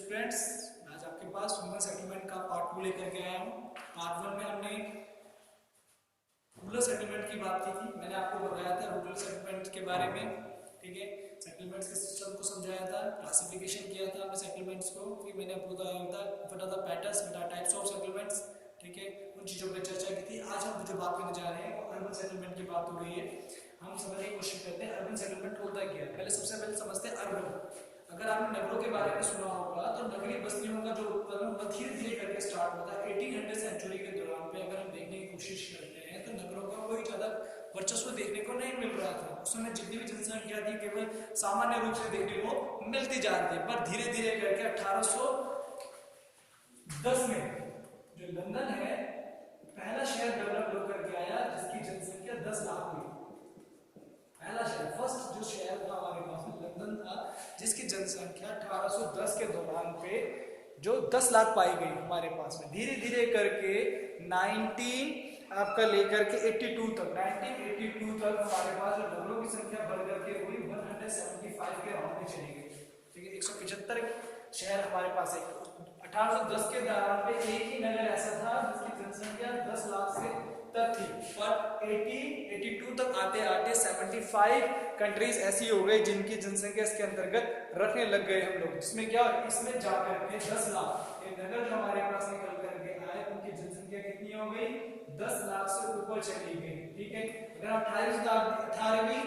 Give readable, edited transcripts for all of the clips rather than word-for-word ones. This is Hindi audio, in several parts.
स्टूडेंट्स, आज आपके पास ह्यूमन सेटलमेंट का पार्ट 2 लेकर के आया हूँ। पार्ट 1 में हमने रूरल सेटलमेंट की बात की थी। मैंने आपको बताया था रूरल सेटलमेंट के बारे में, ठीक है। सेटलमेंट्स के सिस्टम को समझाया था, क्लासिफिकेशन किया था हमने सेटलमेंट्स को, फिर मैंने आपको बताया था what are the patterns, what are types of settlements, ठीक है। उन चीज़ों पर चर्चा की थी। आज हम जो बात करने जा रहे हैं वो अर्बन सेटलमेंट की बात हो रही है। हम समझने की कोशिश करते हैं अर्बन सेटलमेंट होता क्या है। पहले सबसे पहले समझते हैं अर्बन। अगर आपने नगरों के बारे में सुना होगा तो नगरीय बस्तियों का जो उत्पादन धीरे धीरे करके स्टार्ट होता है 1800 सेंचुरी के दौरान पे। अगर हम देखने की कोशिश करते हैं तो नगरों का कोई ज्यादा वर्चस्व देखने को नहीं मिल रहा था। उस समय जितनी भी जनसंख्या थी केवल सामान्य रूप से देखने को मिलती जा रही थी, पर धीरे धीरे करके 1810 में जो लंदन है पहला शहर डेवलप होकर के आया जिसकी जनसंख्या 10 लाख हुई। पहला शहर, फर्स्ट जो शहर था हमारे पास में लंदन था, जिसकी जनसंख्या 1810 के दौरान पे जो 10 लाख पाई गई हमारे पास में। धीरे धीरे करके 19 आपका लेकर के 82 तक 1982 तक हमारे पास जो नगरों की संख्या बढ़ करके हुई 175 के राउंड में चली गई, ठीक है। 175 शहर हमारे पास है। 1810 के दौरान पे एक ही नगर ऐसा था जिसकी जनसंख्या 10 लाख से तक थी, पर 82 तक आते आते 75 कंट्रीज ऐसी हो गई जिनकी जनसंख्या इसके अंतर्गत रखने लग गए हम लोग, जिसमें क्या इसमें जाकर के 10 लाख ये नगर जो हमारे पास निकल करके आए उनकी जनसंख्या कितनी हो गई, 10 लाख से ऊपर चली गई, ठीक है। अगर 18वीं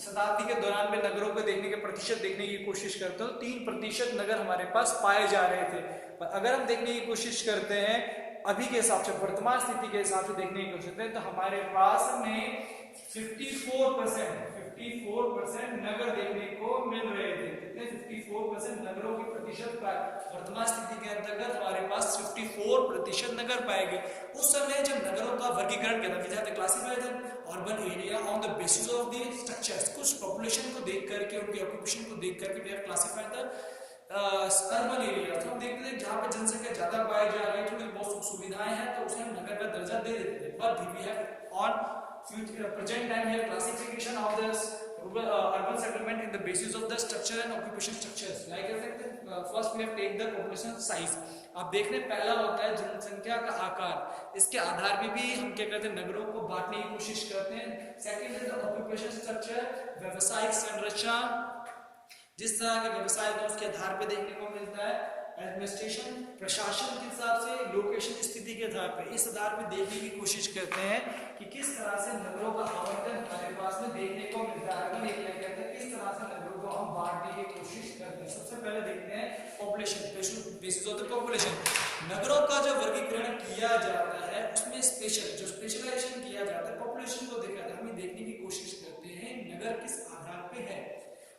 शताब्दी के दौरान में नगरों को देखने के प्रतिशत देखने की कोशिश करते हो तो 3% नगर हमारे पास पाए जा रहे थे। पर अगर हम देखने की कोशिश करते हैं अभी के हिसाब से, वर्तमान स्थिति के हिसाब से देखने की कोशिश करते हैं तो हमारे पास में 54% नगर देखने को मिल रहे थे। कितने? 54% नगरों की प्रतिशत पाए। वर्तमान स्थिति के अंतर्गत हमारे पास 54% नगर पाए गए। उस समय जब नगरों का वर्गीकरण किया था, classified urban area on the basis of the structures, कुछ पॉपुलेशन को देख करके उनकी ऑक्यूपेशन को देख करके we have classified the urban area. तो हम देखते थे जहाँ पे जनसंख्या ज्यादा पाई जा रही है, थोड़ी बहुत सुविधाएं हैं तो उसे हम नगर का दर्जा दे देते थे। But we have on present time here classification of this urban settlement in the basis of the structure and occupation structures. Like first we have take the population size. आप देख रहे हैं पहला होता है जनसंख्या का आकार, इसके आधार पे भी हम क्या करते हैं नगरों को बांटने की कोशिश करते हैं। Second is the occupation structure, व्यवसायिक संरचना, जिस तरह के व्यवसाय को उसके आधार पे देखने को मिलता है। एडमिनिस्ट्रेशन, प्रशासन के हिसाब से, लोकेशन स्थिति के आधार पे, इस आधार पे देखने की कोशिश करते हैं कि किस तरह से नगरों का आवंटन हमारे पास में देखने को मिलता है। अर्बन एरिया कहते हैं किस तरह से नगरों को हम बांटने की कोशिश करते हैं। सबसे पहले देखते हैं population, basis of the population. नगरों का जो वर्गीकरण किया जाता है उसमें स्पेशलाइजेशन किया जाता है, पॉपुलेशन को देखा जाता है। हम देखने की कोशिश करते हैं नगर किस आधार पे है,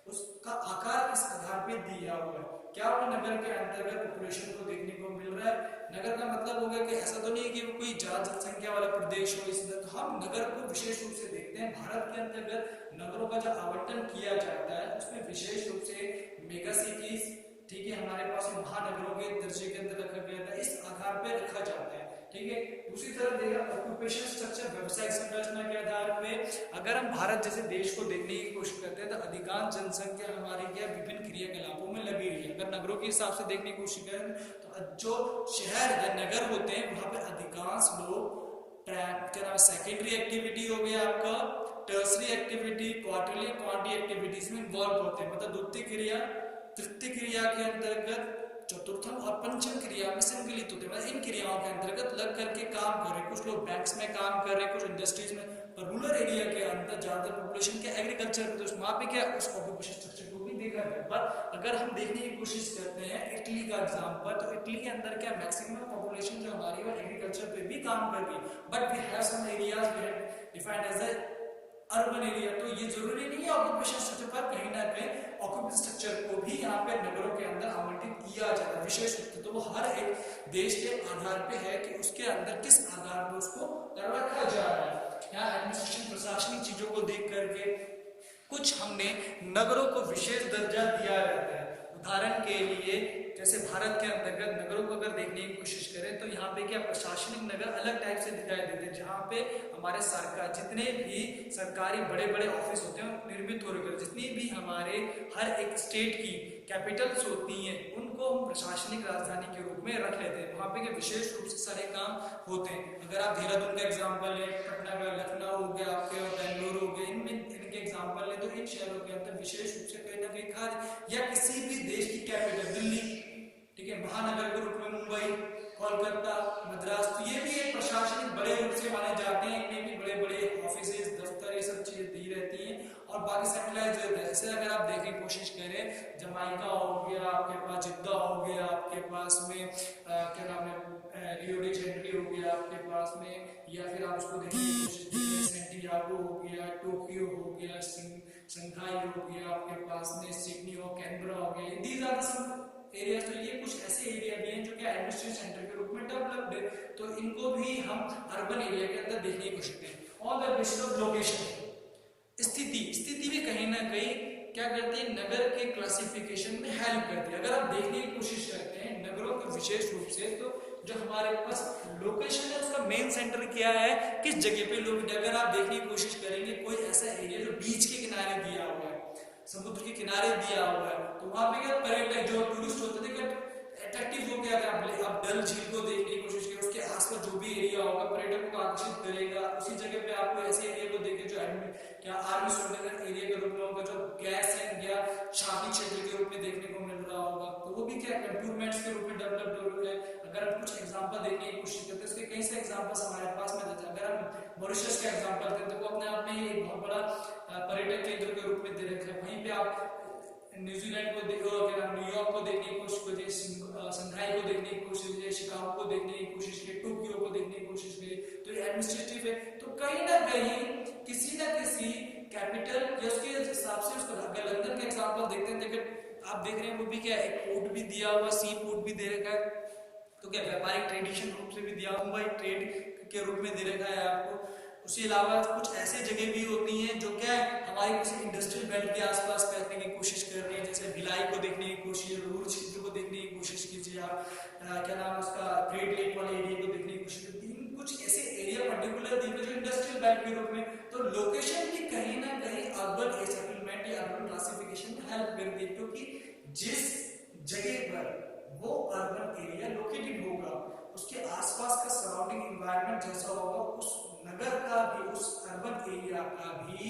उसका आकार किस आधार पे दिया हुआ है, क्या वो नगर के अंतर्गत पॉपुलेशन को देखने को मिल रहा है। नगर का मतलब हो गया कि ऐसा तो नहीं है कि वो कोई ज्यादा जनसंख्या वाला प्रदेश हो, इसलिए तो हम नगर को विशेष रूप से देखते हैं। भारत के अंतर्गत नगरों का जो आवंटन किया जाता है उसमें विशेष रूप से मेगा सिटीज, ठीक है, हमारे पास महानगरों के दर्जे के अंदर रखा गया था, इस आधार पर रखा जाता है, ठीक है। दूसरी तरफ देखा ऑक्यूपेशन स्ट्रक्चर, व्यवसायिक संरचना के आधार पे अगर हम भारत जैसे देश को देखने की कोशिश करते हैं तो अधिकांश जनसंख्या हमारी क्या विभिन्न क्रियाकलापों में लगी रही है। अगर नगरों के हिसाब से देखने की कोशिश करें तो जो शहर या नगर होते हैं वहां पे अधिकांश लोग क्या नाम, सेकेंडरी एक्टिविटी हो गया आपका, टर्सरी एक्टिविटी, क्वार्टरली क्वांटी एक्टिविटीज में इन्वॉल्व होते हैं। मतलब द्वितीय क्रिया, तृतीय क्रिया के अंतर्गत, चतुर्थम और पंचम क्रिया में संकलित होते हैं। इन क्रियाओं के अंतर्गत लग करके काम कर रहे, कुछ लोग बैंक्स में काम कर रहे, कुछ इंडस्ट्रीज में। पर रूरल एरिया के अंदर ज्यादातर पॉपुलेशन के एग्रीकल्चर में, तो वहां पे क्या उस ऑक्यूपेशन स्ट्रक्चर को भी देखा गया। पर अगर हम देखने की कोशिश करते हैं इटली का एग्जांपल, तो इटली के अंदर क्या मैक्सिमम पॉपुलेशन जो हमारी वो एग्रीकल्चर पे भी काम कर रही है। But we have some areas we have defined as a urban area. तो ये जरूरी नहीं है ऑक्यूपेशन स्ट्रक्चर पर, कहीं ना कहीं ऑक्यूपेशन स्ट्रक्चर को भी यहाँ पे नगरों के अंदर आवंटित किया जाता है विशेष रूप से। तो वो हर एक देश के आधार पे है कि उसके अंदर किस आधार पर उसको रखा जा रहा है। यहाँ एडमिनिस्ट्रेशन, प्रशासनिक चीजों को देख करके कुछ हमने नगरों को विशेष दर्जा दिया रहता है। उदाहरण के लिए जैसे भारत के अंतर्गत नगरों को अगर देखने की कोशिश करें तो यहाँ पे क्या प्रशासनिक नगर अलग टाइप से दिखाई देते हैं, जहाँ पे हमारे सरकार जितने भी सरकारी बड़े बड़े ऑफिस होते हैं निर्मित हो रहे, जितनी भी हमारे हर एक स्टेट की कैपिटल्स होती हैं उनको हम प्रशासनिक राजधानी के रूप में रख लेते हैं। वहाँ पे के विशेष रूप से सारे काम होते हैं। अगर आप देहरादून का एग्जाम्पल लें, पटना का, लखनऊ हो गया आपके, बेंगलुरु हो गया, इनमें इनके एग्जाम्पल लें तो इन शहरों के अंदर विशेष रूप से कहीं ना कहीं खाद्य या किसी भी देश की कैपिटल दिल्ली, ठीक है, महानगर के रूप में मुंबई, कोलकाता, मद्रास, तो ये भी एक प्रशासनिक बड़े रूप से माने जाते हैं। इनमें भी बड़े बड़े ऑफिस, दफ्तर, ये सब चीजें दी रहती हैं और बाकी सेंट्रलाइज रहता है। जैसे अगर आप देखने की कोशिश करें, जमाइका हो गया आपके पास, जिद्दा हो गया आपके पास में, क्या नाम है, रियो डी जेनेरियो हो गया आपके पास में, या फिर आप उसको देखने की कोशिश करें, सैंटियागो हो गया, टोक्यो हो गया, शंघाई हो गया आपके पास में, सिडनी हो, कैनबरा हो गया, दीज आर सम एरिया। तो ये कुछ ऐसे एरिया भी हैं जो कि एडमिनिस्ट्रेटिव सेंटर के रूप में डेवलप्ड है, तो इनको भी हम अर्बन एरिया के अंदर देखने की कोशिश करते हैं। On the basis of location, स्थिति भी कहीं ना कहीं क्या करती है, नगर के क्लासिफिकेशन में हेल्प करती है। अगर आप देखने की कोशिश करते हैं नगरों के विशेष रूप से, तो जो हमारे पास लोकेशन है उसका मेन सेंटर क्या है, किस जगह पे लोग, अगर आप देखने की कोशिश करेंगे कोई ऐसा एरिया जो बीच के किनारे दिया हुआ है, समुद्र के किनारे दिया हुआ है, तो वहां पे क्या पर्यटक जो टूरिस्ट होते थे अट्रैक्टिव हो गया, आप डल झील को देखने की कोशिश करें, उसके आसपास जो भी एरिया होगा पर्यटकों को आकर्षित करेगा। उसी जगह पे आपको ऐसे एरिया को देखें जो क्या आर्मी सोल्जर एरिया के रूप में होगा, जो गैस एंड या शादी क्षेत्र के रूप में देखने को मिल रहा होगा, तो वो भी क्या कंटोनमेंट्स के रूप में डेवलप्ड हो रहे हैं। अगर आप कुछ एग्जांपल देखने की कोशिश करते हैं, उसके कई सारे एग्जांपल्स हमारे पास में रहते हैं। अगर आप मॉरिशस का एग्जांपल दें तो वो अपने आप में एक बहुत बड़ा पर्यटक केंद्र के रूप में दे रखा है। वहीं पे आप न्यूजीलैंड को देखो, न्यूयॉर्क को देखने की कोशिश करिए, शंघाई को देखने की कोशिश करिए, शिकागो को देखने की कोशिश करिए, टोक्यो को देखने की कोशिश करिए, तो ये एडमिनिस्ट्रेटिव है। तो कहीं ना कहीं किसी ना किसी कैपिटल या उसके हिसाब से उसको, अगर लंदन का एग्जांपल देखते हैं, देखिए आप देख रहे हैं वो भी क्या, एक पोर्ट भी दिया हुआ, सी पोर्ट भी दे रखा है, तो क्या व्यापारिक ट्रेडिशन रूप से भी दिया, मुंबई ट्रेड के रूप में दे रखा है आपको। उसके अलावा कुछ ऐसे जगह भी होती हैं जो क्या हमारी किसी इंडस्ट्रियल बेल्ट के आसपास बैठने की कोशिश कर रही है, जैसे भिलाई को देखने की कोशिश, रूर क्षेत्र को देखने की कोशिश कीजिए आप, क्या नाम है उसका, ग्रेट लेक वाले एरिया को देखने की कोशिश करती है। कुछ ऐसे एरिया पर्टिकुलर दिए जो इंडस्ट्रियल बेल्ट के रूप में, तो लोकेशन भी कहीं ना कहीं अर्बन सेटलमेंट या अर्बन क्लासिफिकेशन में हेल्प करती है, क्योंकि जिस जगह पर वो अर्बन एरिया लोकेटेड होगा उसके आसपास का सराउंडिंग एनवायरनमेंट जैसा होगा, उस नगर का भी, उस अर्बन एरिया का भी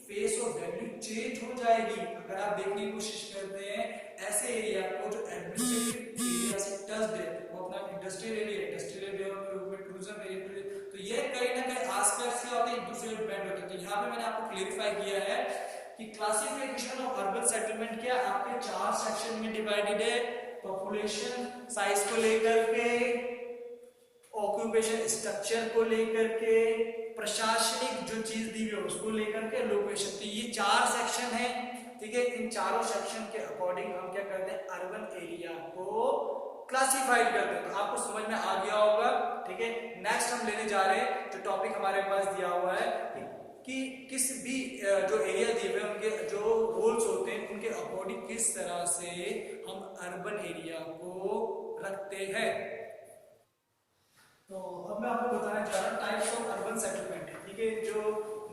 फेस और वैल्यू चेंज हो जाएगी। अगर आप देखने की कोशिश करते हैं ऐसे एरिया को जो एडमिनिस्ट्रेटिव एरिया से टच्ड है, वो अपना इंडस्ट्रियल एरिया के रूप में, टूरिज्म एरिया, तो ये कहीं ना कहीं आसपास क्या होता है, एक दूसरे पर डिपेंड होते हैं। तो यहाँ पे मैंने आपको क्लेरिफाई किया है कि क्लासिफिकेशन ऑफ अर्बन सेटलमेंट क्या आपके 4 सेक्शन में डिवाइडेड है, पॉपुलेशन साइज को लेकर के, ऑक्यूपेशन स्ट्रक्चर को लेकर के, प्रशासनिक जो चीज दी हुई है उसको लेकर के, लोकेशन। तो ये 4 सेक्शन है, ठीक है। इन चारों सेक्शन के अकॉर्डिंग हम क्या करते हैं, अर्बन एरिया को क्लासिफाइड करते हैं। तो आपको समझ में आ गया होगा, ठीक है। नेक्स्ट हम लेने जा रहे हैं जो टॉपिक हमारे पास दिया हुआ है कि किस भी जो एरिया दिए हुए उनके जो रोल्स होते हैं उनके अकॉर्डिंग किस तरह से हम अर्बन एरिया को रखते हैं। तो अब मैं आपको बताने जा रहा हूँ टाइप्स ऑफ अर्बन सेटलमेंट, ठीक है। जो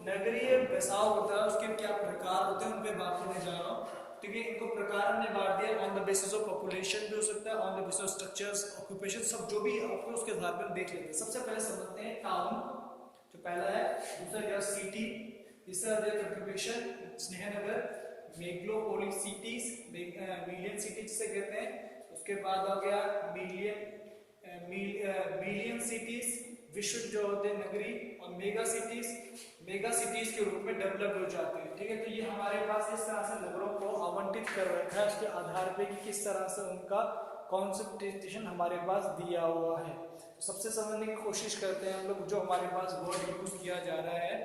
नगरीय बसाव होता है उसके क्या प्रकार होते हैं उन पे बात करने जा रहा हूँ, ठीक है। इनको प्रकार हमने बांट दिया, on the basis of population भी हो सकता है, on the basis of structures, occupation, सब जो भी आपको उसके आधार पर देख लेते हैं। सबसे पहले समझते हैं टाउन, जो पहला है, दूसरा क्या सिटी, तीसरा है ऑक्यूपेशन, स्नेहनगर, मेग्लोपोलिस सिटीज, मिलियन सिटीज से कहते हैं। उसके बाद हो गया मिलियन सिटीज, विश्व जो होते हैं नगरी, और मेगा सिटीज के रूप में डेवलप हो जाते हैं, ठीक है। तो ये हमारे पास इस तरह से नगरों को आवंटित कर रखा है उसके आधार पे कि किस तरह से उनका कॉन्सेप्टेशन हमारे पास दिया हुआ है। तो सबसे समझने की कोशिश करते हैं हम लोग, जो हमारे पास वर्ड यूज किया जा रहा है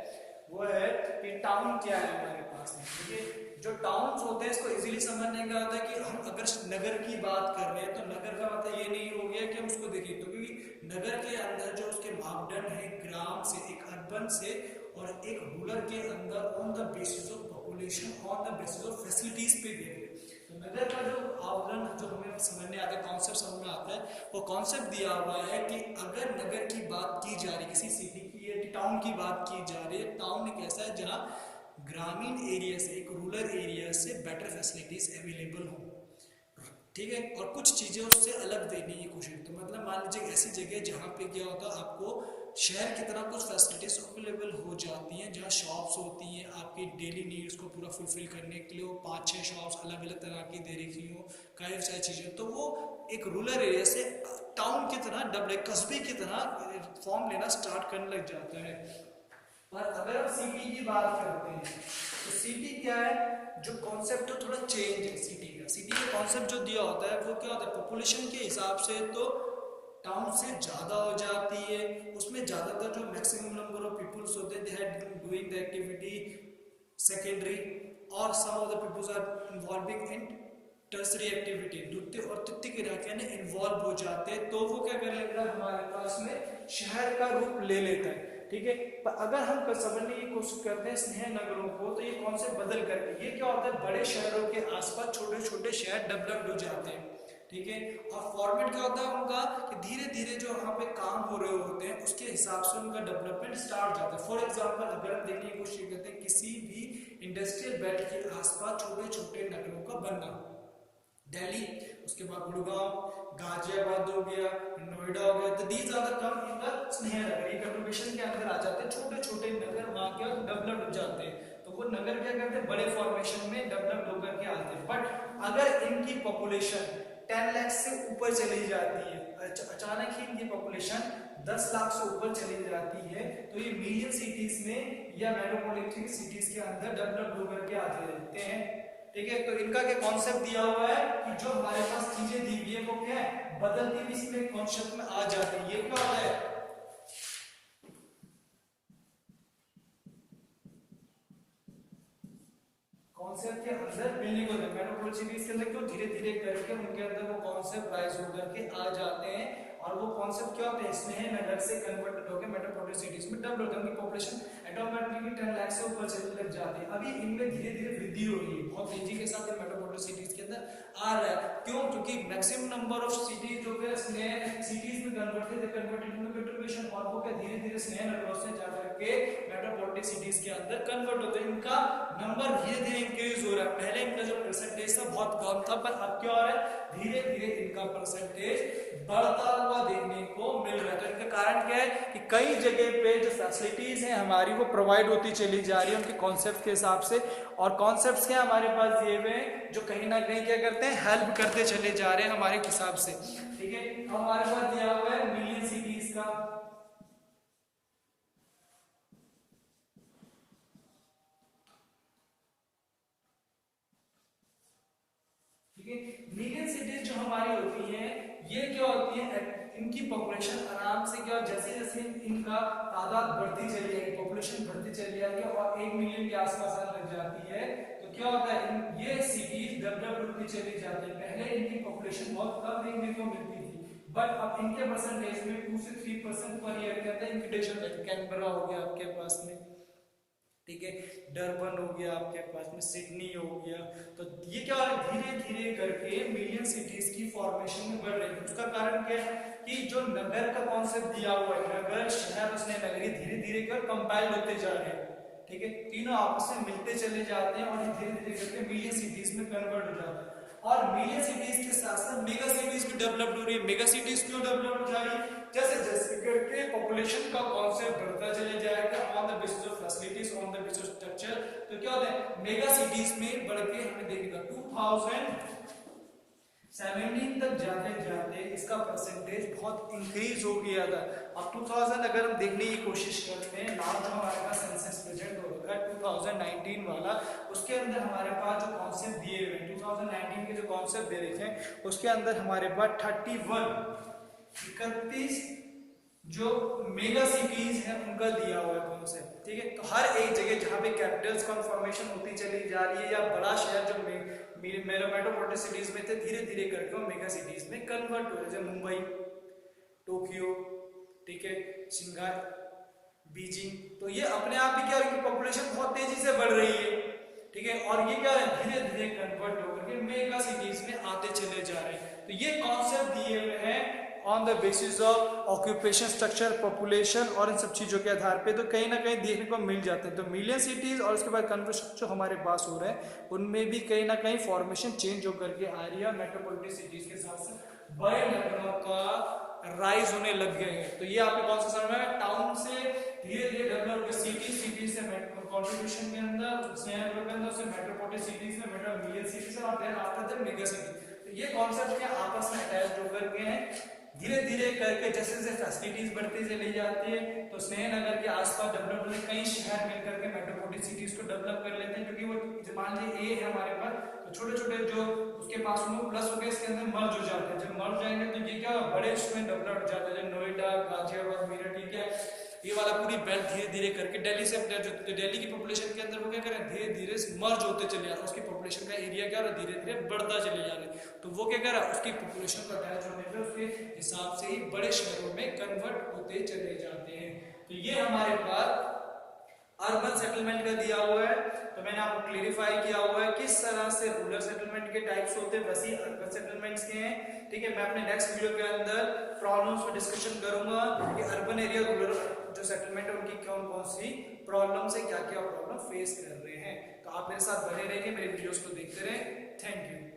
वो है कि टाउन क्या है हमारे पास में, ठीक है। जो टाउन्स होते हैं इसको इजीली समझने का होता है कि हम अगर नगर की बात कर रहे हैं तो नगर का मतलब ये नहीं हो गया कि हम उसको देखें, तो क्योंकि नगर के अंदर जो उसके मापदंड है ग्राम से, एक अर्बन से और एक रूरल के अंदर, on the basis of population, on the basis of facilities पे देते हैं। तो नगर का जो आवरण जो हमें समझने आता है, कॉन्सेप्ट समझ में आता है, वो कॉन्सेप्ट दिया हुआ है कि अगर नगर की बात की जा रही है, किसी सिटी की या टाउन की बात की जा रही है, टाउन एक ऐसा है जहाँ ग्रामीण एरिया से, एक रूरल एरिया से बेटर फैसिलिटीज अवेलेबल हो। ठीक है, और कुछ चीज़ें उससे अलग देने की कोशिश करते हैं। मतलब मान लीजिए ऐसी जगह जहाँ पे क्या होता है, आपको शहर की तरह कुछ फैसिलिटीज अवेलेबल हो जाती हैं, जहाँ शॉप्स होती हैं आपकी डेली नीड्स को पूरा फुलफिल करने के लिए, वो 5-6 शॉप्स अलग अलग तरह की दे रखी हो, काफ़ी सारी चीज़ें, तो वो एक रूरल एरिया से टाउन की तरह डेवलप, कस्बे की तरह फॉर्म लेना स्टार्ट करने लग जाता है। पर अगर हम सिटी की बात करते हैं तो सिटी क्या है, जो कॉन्सेप्ट है थोड़ा चेंज है सिटी का। सिटी का कॉन्सेप्ट जो दिया होता है वो क्या होता है, पॉपुलेशन के हिसाब से तो टाउन से ज़्यादा हो जाती है, उसमें ज़्यादातर जो मैक्सिमम नंबर ऑफ पीपल्स होते हैं, they had doing the activity secondary, और some of the peoples are involving in tertiary activity, द्वितीय और तृतीय के राख्या ने इन्वॉल्व हो जाते हैं, तो वो क्या कर लेता है, हमारे पास में शहर का रूप ले लेता है। ठीक है, पर अगर हम समझने की कोशिश करते हैं स्नेह नगरों को, तो ये कॉन्सेप्ट बदल करके ये क्या होता है, बड़े शहरों के आसपास छोटे छोटे शहर डेवलप्ड हो जाते हैं। ठीक है, और फॉर्मेट क्या होता है उनका कि धीरे धीरे जो वहाँ पे काम हो रहे होते हैं उसके हिसाब से उनका डेवलपमेंट स्टार्ट जाता है। फॉर एग्जांपल अगर हम देखने की कोशिश करते हैं किसी भी इंडस्ट्रियल बेल्ट के आसपास छोटे छोटे नगरों का बनना, दिल्ली, उसके बाद गुड़गांव, गाजियाबाद हो गया, नोएडा हो गया, तो these are the term in the Sneh Nagar, ये कैलकुलेशन के अंदर आ जाते हैं। छोटे छोटे नगर वहाँ के डेवलप हो जाते हैं, तो वो नगर क्या करते हैं, बड़े फॉर्मेशन में डेवलप होकर के आते हैं। बट अगर इनकी पॉपुलेशन 10 लाख से ऊपर चली जाती है, अचानक ही इनकी पॉपुलेशन 10 लाख से ऊपर चली जाती है, तो ये मिलियन सिटीज में या मेट्रोपॉलिटन सिटीज के अंदर डेवलप होकर के आते रहते हैं। ठीक है, तो इनका क्या कॉन्सेप्ट दिया हुआ है कि जो हमारे पास चीजें दी हुई है वो क्या है, बदलती भी इसमें कॉन्सेप्ट में आ जाती है। ये क्या होता है, कॉन्सेप्ट के अंदर मिलने को मेट्रोपॉलिटन सिटीज के अंदर क्यों धीरे धीरे करके उनके अंदर वो कॉन्सेप्ट राइज होकर के आ जाते हैं, और वो कॉन्सेप्ट क्या होते हैं, स्नेह नगर से कन्वर्ट होकर मेट्रोपॉलिटन सिटीज में डेवलप होते हैं, उनकी पॉपुलेशन ऑटोमेटिकली 10 लाख से ऊपर चलने लग जाती है। अभी इनमें धीरे धीरे वृद्धि हो रही है, बहुत तेजी के साथ मेट्रोपॉलिटन सिटीज के अंदर आ रहा है। क्यों, क्योंकि मैक्सिमम नंबर ऑफ सिटीज जो है स्नेह सिटीज में कन्वर्टेड इनटू मेट्रोपॉलिटन, और वो क्या धीरे धीरे स्नेह नगरों से जाकर के मेट्रोपॉलिटन सिटीज के अंदर कन्वर्ट होते हैं। इनका नंबर धीरे धीरे इंक्रीज हो रहा है, पहले इनका जो परसेंटेज था बहुत कम था, पर अब क्या हो रहा है, धीरे धीरे इनका परसेंटेज बढ़ता हुआ देखने को मिल रहा है। तो इनका कारण क्या है कि कई जगह पे जो फैसिलिटीज हैं हमारी वो प्रोवाइड होती चली जा रही है उनके कॉन्सेप्ट के हिसाब से, और कॉन्सेप्ट्स क्या हमारे पास दिए हुए हैं जो कहीं ना कहीं क्या करते हैं, हेल्प करते चले जा रहे हैं हमारे हिसाब से। ठीक है, तो हमारे पास दिया हुआ है मिलियन सिटीज का, मिलियन सिटीज जो हमारी होती हैं ये क्या होती है, इनकी पॉपुलेशन आराम से क्या, जैसे जैसे इनका तादाद बढ़ती चली जाएगी, पॉपुलेशन बढ़ती चली जाएगी और 1 मिलियन के आसपास आने लग जाती है, तो क्या होता है, ये सिटीज डेवलप होती चली जाती है। पहले इनकी पॉपुलेशन बहुत कम देखने को मिलती थी, बट अब इनके परसेंटेज में 2 से 3% पर ईयर के अंदर इंक्रीमेंट है। कैनबरा हो गया आपके पास में, ठीक है, डरबन हो गया आपके पास में, सिडनी हो गया, तो ये क्या है, धीरे धीरे करके मिलियन सिटीज की फॉर्मेशन में बढ़ रही है। उसका कारण क्या है कि जो नगर का कॉन्सेप्ट दिया हुआ है, नगर शहर उसने नगरी धीरे धीरे कर कंपाइल होते जा रहे हैं। ठीक है, तीनों आपस में मिलते चले जाते हैं और धीरे धीरे करके मिलियन सिटीज में कन्वर्ट हो जाते हैं। और मिलियन सिटीज के साथ साथ मेगा सिटीज भी डेवलप हो रही है। मेगा सिटीज क्यों डेवलप हो जा रही है, जैसे जैसे करके पॉपुलेशन का कॉन्सेप्ट बढ़ता चले जाएगा on the basis of facilities, on the basis of structure, तो क्या होता है, मेगा सिटीज में बढ़ के हमें देखिएगा 2017 तक जाते जाते इसका परसेंटेज बहुत इंक्रीज हो गया था। अब 2000 अगर हम देखने की कोशिश करते हैं, लास्ट जो हमारे पास सेंसस प्रेजेंट होगा 2019 वाला, उसके अंदर हमारे पास जो कॉन्सेप्ट दिए हुए हैं 2019 के जो कॉन्सेप्ट दे रखे हैं उसके अंदर हमारे पास 31 जो मेगा सिटीज है उनका दिया हुआ है कॉन्सेप्ट। ठीक है, तो हर एक जगह जहाँ पे कैपिटल्स का फॉर्मेशन होती चली जा रही है या बड़ा शहर जो मेट्रोपॉलिटन सिटीज में थे धीरे धीरे करके वो मेगा सिटीज में कन्वर्ट हो रहे, जैसे मुंबई, टोक्यो, ठीक है, सिंगाई, बीजिंग, तो ये अपने आप ही क्या, इनकी पॉपुलेशन बहुत तेजी से बढ़ रही है। ठीक है, और ये क्या है, धीरे धीरे कन्वर्ट होकर के मेगा सिटीज में आते चले जा रहे हैं। तो ये कॉन्सेप्ट दिए हुए हैं on the basis of occupation structure, population और इन सब चीज़ों के आधार पे तो कहीं ना कहीं देखने को मिल जाते हैं। तो मिलियन सिटीज और उसके बाद कन्वर्सेशन जो हमारे पास हो रहे हैं उनमें भी कहीं ना कहीं फॉर्मेशन चेंज होकर के आ रही है। मेट्रोपॉलिटन सिटीज के साथ साथ बड़े नगरों का राइज होने लग गए हैं। तो ये आपके कौन सा समझ में, टाउन से धीरे धीरे डेवलप होकर सिटी से कॉन्ट्रीब्यूशन के अंदर शहरों के अंदर से मेट्रोपॉलिटन सिटीज में मेट्रो मिलियन सिटीज और then after that mega city. तो ये कॉन्सेप्ट क्या आपस में अटैच होकर के हैं, धीरे धीरे करके जैसे जैसे फैसिलिटीज बढ़ती चली जाती है तो स्नेहनगर के आसपास डेवलप होने कई शहर मिलकर के मेट्रोपॉलिटन सिटीज को डेवलप कर लेते हैं। क्योंकि वो मान लीजिए ए है हमारे पास, तो छोटे छोटे जो उसके पास में प्लस हो गए इसके अंदर मर्ज हो जाते हैं। जब मर्ज जाएंगे तो ये क्या बड़े इसमें डेवलप हो जाता है, जैसे नोएडा, गाजियाबाद, मेरठ, ठीक है, ये वाला पूरी बेल्ट धीरे धीरे करके दिल्ली से जो दिल्ली की पॉपुलेशन के अंदर वो क्या करें धीरे धीरे मर्ज होते चले जा रहे हैं, उसकी पॉपुलेशन का एरिया क्या हो रहा है धीरे धीरे बढ़ता चले जा रहे हैं। तो वो क्या कर रहा है उसकी पॉपुलेशन का अटैच होने पे उसके हिसाब से ही बड़े शहरों में कन्वर्ट होते चले जाते हैं। तो ये हमारे पास अर्बन सेटलमेंट का दिया हुआ है। तो मैंने आपको क्लेरिफाई किया हुआ है किस तरह से रूरल सेटलमेंट के टाइप्स होते हैं, वैसे अर्बन सेटलमेंट्स के हैं। ठीक है, मैं अपने नेक्स्ट वीडियो के अंदर प्रॉब्लम्स पर डिस्कशन करूंगा कि अर्बन एरिया रूरल जो सेटलमेंट है उनकी कौन कौन सी प्रॉब्लम्स है, क्या क्या प्रॉब्लम फेस कर रहे हैं। तो आप मेरे साथ बने रहिए, मेरे वीडियोस को देखते रहें। Thank you.